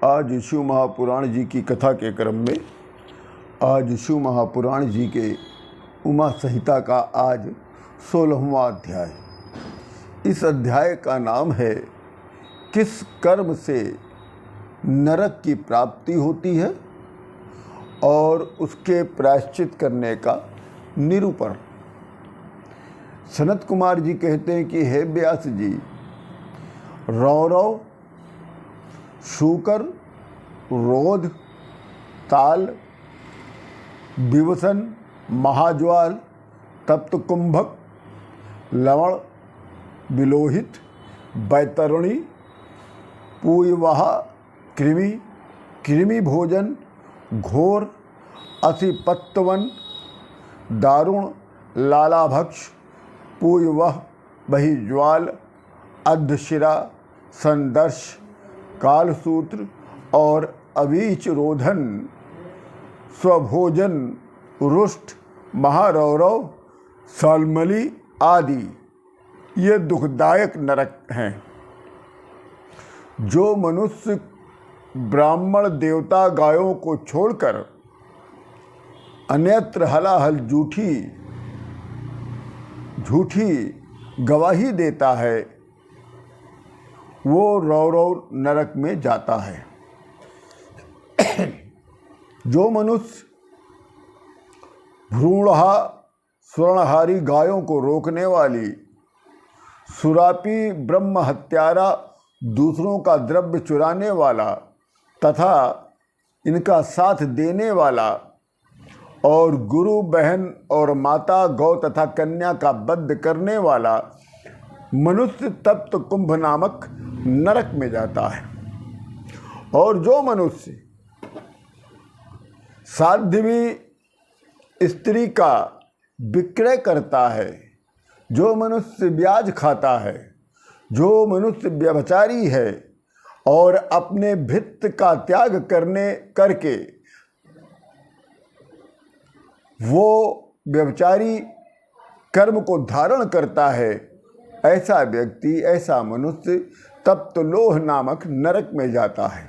आज शिव महापुराण जी की कथा के क्रम में आज शिव महापुराण जी के उमा संहिता का आज 16वां अध्याय। इस अध्याय का नाम है किस कर्म से नरक की प्राप्ति होती है और उसके प्रायश्चित करने का निरूपण। सनत कुमार जी कहते हैं कि हे व्यास जी, रौरव, शूकर, रोध, ताल, विवसन, महाज्वाल, तप्त कुंभक, लवण, विलोहित, बैतरणी, पूयवाह, कृमि, कृमि भोजन, घोर, असिपत्तवन, दारुण, लालाभक्ष, पूयवह, बहिज्वाल, अद्धशिरा, संदर्श, कालसूत्र और अवीच रोधन, स्वभोजन, रुष्ट, महारौरव, सालमली आदि ये दुखदायक नरक हैं। जो मनुष्य ब्राह्मण देवता गायों को छोड़कर अन्यत्र हलाहल झूठी गवाही देता है वो रौरव नरक में जाता है। जो मनुष्य भ्रूणहा स्वर्णहारी गायों को रोकने वाली, सुरापी, ब्रह्म हत्यारा, दूसरों का द्रव्य चुराने वाला तथा इनका साथ देने वाला और गुरु, बहन और माता, गौ तथा कन्या का वध करने वाला मनुष्य तप्त कुंभ नामक नरक में जाता है। और जो मनुष्य साध्वी स्त्री का विक्रय करता है, जो मनुष्य ब्याज खाता है, जो मनुष्य व्यभिचारी है और अपने भित्त का त्याग करके वो व्यभिचारी कर्म को धारण करता है, ऐसा व्यक्ति, ऐसा मनुष्य तप्त लोह नामक नरक में जाता है।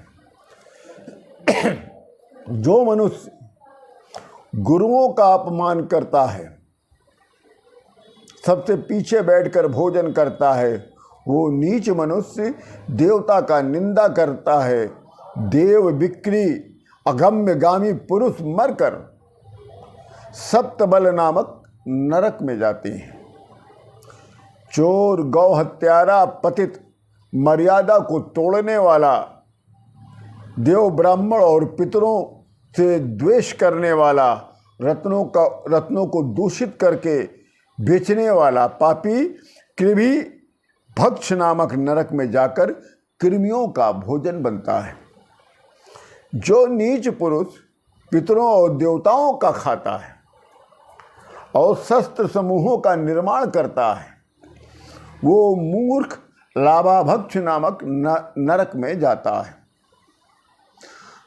जो मनुष्य गुरुओं का अपमान करता है, सबसे पीछे बैठकर भोजन करता है, वो नीच मनुष्य देवता का निंदा करता है, देव विक्री अगम्यगामी पुरुष मरकर सप्तबल नामक नरक में जाते हैं। चोर, गौ हत्यारा, पतित, मर्यादा को तोड़ने वाला, देव, ब्राह्मण और पितरों से द्वेष करने वाला, रत्नों को दूषित करके बेचने वाला पापी कृमि भक्ष नामक नरक में जाकर कृमियों का भोजन बनता है। जो नीच पुरुष पितरों और देवताओं का खाता है और शस्त्र समूहों का निर्माण करता है, वो मूर्ख लाभाभक्ष नामक नरक में जाता है।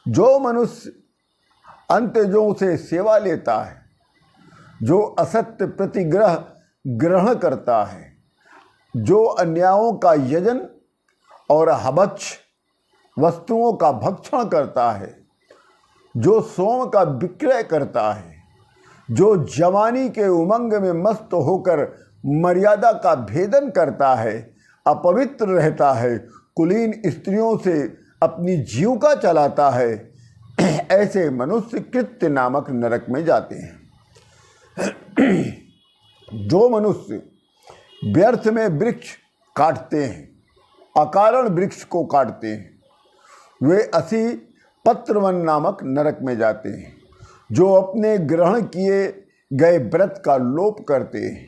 जो मनुष्य अंत्यजों से सेवा लेता है, जो असत्य प्रतिग्रह ग्रहण करता है, जो अन्यायों का यजन और हवच्छ वस्तुओं का भक्षण करता है, जो सोम का विक्रय करता है, जो जवानी के उमंग में मस्त होकर मर्यादा का भेदन करता है, अपवित्र रहता है, कुलीन स्त्रियों से अपनी जीविका चलाता है, ऐसे मनुष्य कृत्य नामक नरक में जाते हैं। जो मनुष्य व्यर्थ में वृक्ष काटते हैं, अकारण वृक्ष को काटते हैं, वे असी पत्रवन नामक नरक में जाते हैं। जो अपने ग्रहण किए गए व्रत का लोप करते हैं,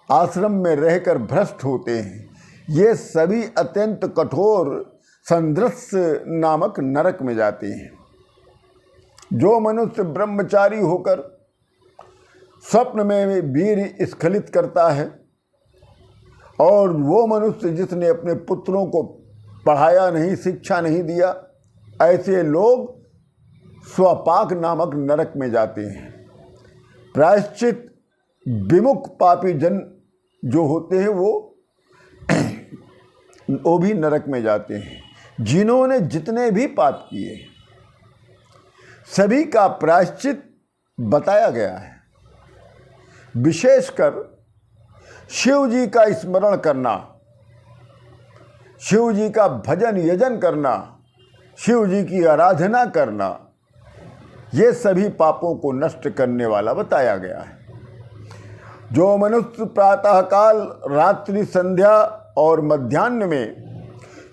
आश्रम में रहकर भ्रष्ट होते हैं, ये सभी अत्यंत कठोर संदृश्य नामक नरक में जाते हैं। जो मनुष्य ब्रह्मचारी होकर स्वप्न में वीर स्खलित करता है और वो मनुष्य जिसने अपने पुत्रों को पढ़ाया नहीं, शिक्षा नहीं दिया, ऐसे लोग स्वपाक नामक नरक में जाते हैं। प्रायश्चित विमुख पापी जन जो होते हैं वो भी नरक में जाते हैं। जिन्होंने जितने भी पाप किए सभी का प्रायश्चित बताया गया है। विशेषकर शिव जी का स्मरण करना, शिव जी का भजन यजन करना, शिव जी की आराधना करना, ये सभी पापों को नष्ट करने वाला बताया गया है। जो मनुष्य प्रातःकाल, रात्रि, संध्या और मध्याह्न में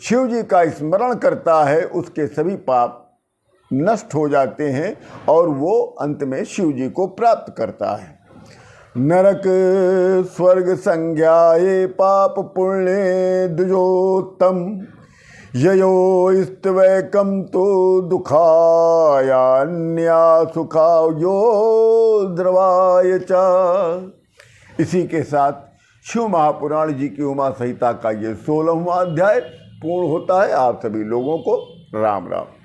शिव जी का स्मरण करता है उसके सभी पाप नष्ट हो जाते हैं और वो अंत में शिव जी को प्राप्त करता है। नरक स्वर्ग संज्ञाये पाप पुण्य द्विजोत्तम ययो इस्तवैकम तो दुखायान्या सुखायो द्रवाय चा। इसी के साथ शिव महापुराण जी की उमा संहिता का ये 16वां अध्याय पूर्ण होता है। आप सभी लोगों को राम राम।